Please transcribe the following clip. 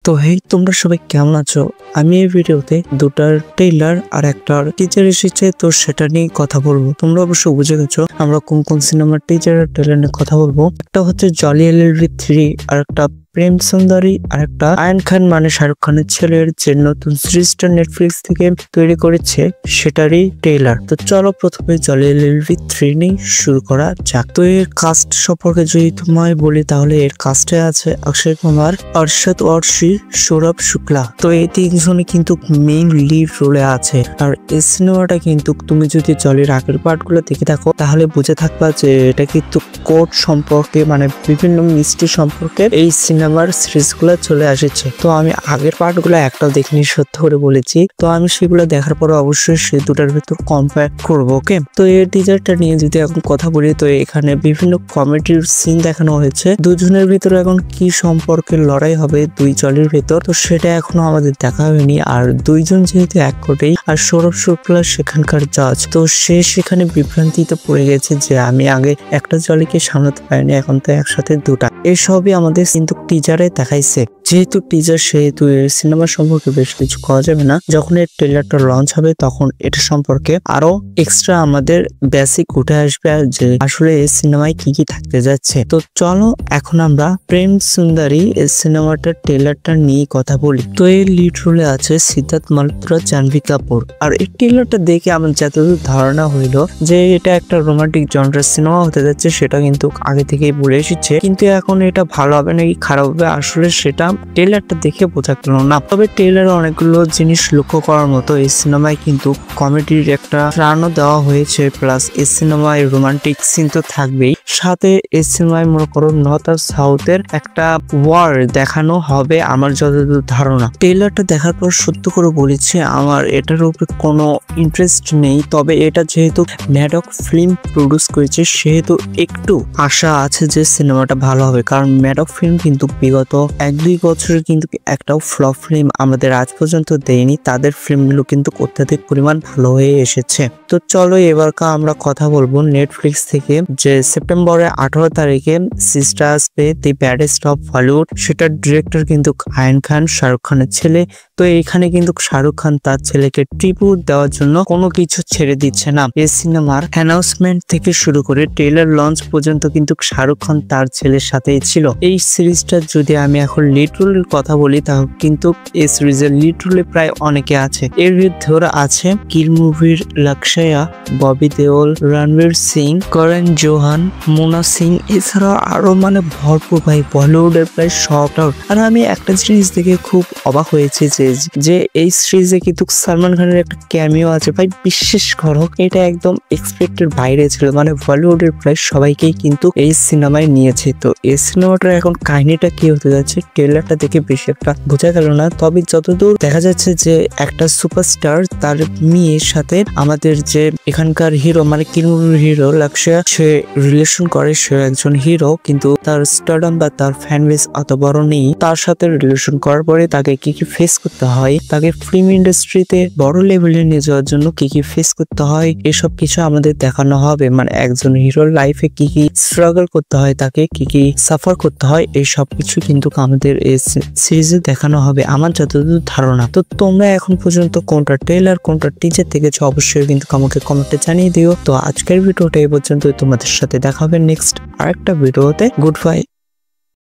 তো হেই তোমরা সবাই কেমন আছো? আমি এই ভিডিওতে দুটার ট্রেইলার আর একটা টিজার এসেছে, তো সেটা নিয়ে কথা বলবো। তোমরা অবশ্যই বুঝে গেছো আমরা কোন কোন সিনেমার টিজার আর ট্রেইলার নিয়ে কথা বলবো। একটা হচ্ছে জলি এলএলবি 3 আর একটা প্রেম সুন্দরী আর একটা আয়ন খান মানে শাহরুখ খানের ছেলের যে নতুন সিরিজটা নেটফ্লিক্স থেকে তৈরি করেছে সেটারই ট্রেইলার। তো চলো প্রথমে জলি এলএলবি 3 নিয়ে শুরু করা যাক। তো এর কাস্ট সম্পর্কে যদি তোমায় বলি তাহলে এর কাস্টে আছে অক্ষয় কুমার, অর্ষদ ওয়ারশি, সৌরভ শুক্লা। তো এই তিনজনে কিন্তু মেইন লিড রোলে আছে। আর এই সিনেমাটা কিন্তু তুমি যদি জলির আগের পার্ট গুলো দেখে থাকো তাহলে বুঝে থাকবা যে এটা কিন্তু কোর্ট সম্পর্কে মানে বিভিন্ন মিস্ট্রি সম্পর্কে এই সিনেমার সিরিজ গুলো চলে আসছে। তো আমি আগের পার্ট গুলো একটাও দেখিনি, সত্য করে বলেছি। তো আমি সেগুলো দেখার পর অবশ্যই সেই দুটার ভিতর কম্পেয়ার করবো। ওকে, তো এর টিজারটা নিয়ে যদি এখন কথা বলি তো এখানে বিভিন্ন কমেডির সিন দেখানো হয়েছে। দুজনের ভিতরে এখন কি সম্পর্কে লড়াই হবে দুই জলের ভেতর, তো সেটা এখনো আমাদের দেখা হয়নি। আর দুইজন যেহেতু এক কোটেই, আর সৌরভ শুক্লা সেখানকার জাজ, তো সে সেখানে বিভ্রান্তিতে পড়ে গেছে যে আমি আগে একটা জলিকে সামলাতে পারিনি, এখন তো একসাথে দুটা। এসবই আমাদের কিন্তু টিজারে দেখাইছে। যেহেতু টিজার সেহেতু এর সিনেমা সম্পর্কে বেশ কিছু করা যাবে না। যখন এর ট্রেলারটা লঞ্চ হবে তখন এটা সম্পর্কে আরো এক্সট্রা আমাদের বেসিক উঠে আসবে যে আসলে এই সিনেমায় কি কি থাকতে যাচ্ছে। তো চলো এখন আমরা প্রেম সুন্দরী এই সিনেমাটার ট্রেলারটা নিয়ে কথা বলি। তো এই লিড রোলে আছে সিদ্ধার্থ মালহোত্রা, জাহ্নবী কাপুর। আর এই ট্রেলারটা দেখে আমার যতদূর ধারণা হইলো যে এটা একটা রোমান্টিক জনরার সিনেমা হতে যাচ্ছে সেটা কিন্তু আগে থেকেই বলে এসেছে। কিন্তু এখন এটা ভালো হবে নাকি খারাপ হবে আসলে সেটা ট্রেলারটা দেখে বোঝা গেল না। তবে ট্রেলারে অনেকগুলো জিনিস লক্ষ্য করার মতো। এই সিনেমায় কিন্তু কমেডির একটা প্রাণও দেওয়া হয়েছে, প্লাস এই সিনেমায় রোমান্টিক সিন তো থাকবেই, সাথে এই সিনেমায় মনে করো নর্থ আর সাউথের একটা ওয়ার দেখানো হবে আমার যতদূর ধারণা। ট্রেলারটা দেখার পর সত্য করে বলেছি আমার এটার উপরে কোনো ইন্টারেস্ট নেই। তবে এটা যেহেতু ম্যাডক ফিল্ম প্রডিউস করেছে সেহেতু একটু আশা আছে যে সিনেমাটা ভালো হবে, কারণ ম্যাডক ফিল্ম কিন্তু বিগত 1-2 বছরে কিন্তু একটাও ফ্লপ ফিল্ম আমাদের আজ পর্যন্ত দেয়নি। তাদের ফিল্মগুলো কিন্তু অত্যাধিক পরিমাণ ভালো হয়ে এসেছে। তো চলো এবারকার আমরা কথা বলবো নেটফ্লিক্স থেকে যে সেপ্টেম্বরের 18 তারিখে সিস্টার আসবে দি ব্যাডেস্ট অফ বলিউড। সেটার ডিরেক্টর কিন্তু আয়ন খান, শাহরুখ খানের ছেলে। তো এখানে কিন্তু শাহরুখ খান তার ছেলেকে ট্রিবিউট দেওয়ার জন্য কোনো কিছু ছেড়ে দিচ্ছে না। এই সিনেমার অ্যানাউন্সমেন্ট থেকে শুরু করে ট্রেলার লঞ্চ পর্যন্ত কিন্তু শাহরুখ খান তার ছেলের সাথেই ছিল। এই সিরিজটা যদি আমি এখন লিড রোলের কথা বলি তাহলে কিন্তু এই সিরিজের লিড রোলে প্রায় অনেকে আছে। এর ভিতরে আছে কিল মুভির লক্ষ্যয়া, ববি দেওল, রণবীর সিং, করণ জোহান, মোনা সিং, এছাড়া আরো মানে ভরপুর ভাই বলিউডের প্রায় সবটা। আর আমি একটা জিনিস দেখে খুব অবাক হয়েছে যে এই সিরিজে কিন্তু সালমান খানের একটা ক্যামিও আছে ভাই। বিশ্বাস করো এটা একদম এক্সপেক্টেড বাইরে ছিল, মানে বলিউডের প্রায় সবাইকেই কিন্তু এই সিনেমায় নিয়েছে। তো এই সিনেমাটার এখন কাহিনীটা কি হতে যাচ্ছে ট্রেলারটা দেখে বেশি একটা বোঝা গেল না। তবে যতদূর দেখা যাচ্ছে যে একটা সুপারস্টার তার মেয়ের সাথে আমাদের যে এখানকার হিরো মানে কিলমুভির হিরো লক্ষ্যয়া সে রিলেশন করে। সে একজন হিরো কিন্তু তার স্টারডম বা তার ফ্যান বেস অত বড় নেই। তার সাথে রিলেশন করার পরে তাকে কি কি ফেস করতে হয়, তাকে ফিল্ম ইন্ডাস্ট্রিতে বড় লেভেলে নিয়ে যাওয়ার জন্য কি কি ফেস করতে হয়, এসব কিছু আমাদের দেখানো হবে। মানে একজন হিরোর লাইফে কি কি স্ট্রাগল করতে হয়, তাকে কি কি সাফার করতে হয়, এই সব কিছু কিন্তু আমাদের এই সিরিজে দেখানো হবে আমার যতদূর ধারণা। তো তোমরা এখন পর্যন্ত কোনটা ট্রেলার কোনটা টিজার দেখেছো অবশ্যই কিন্তু আমাকে কমেন্টে জানিয়ে দিও। তো আজকের ভিডিওটা এই পর্যন্ত, তোমাদের সাথে দেখা হবে নেক্সট আরেকটা ভিডিওতে। Good bye.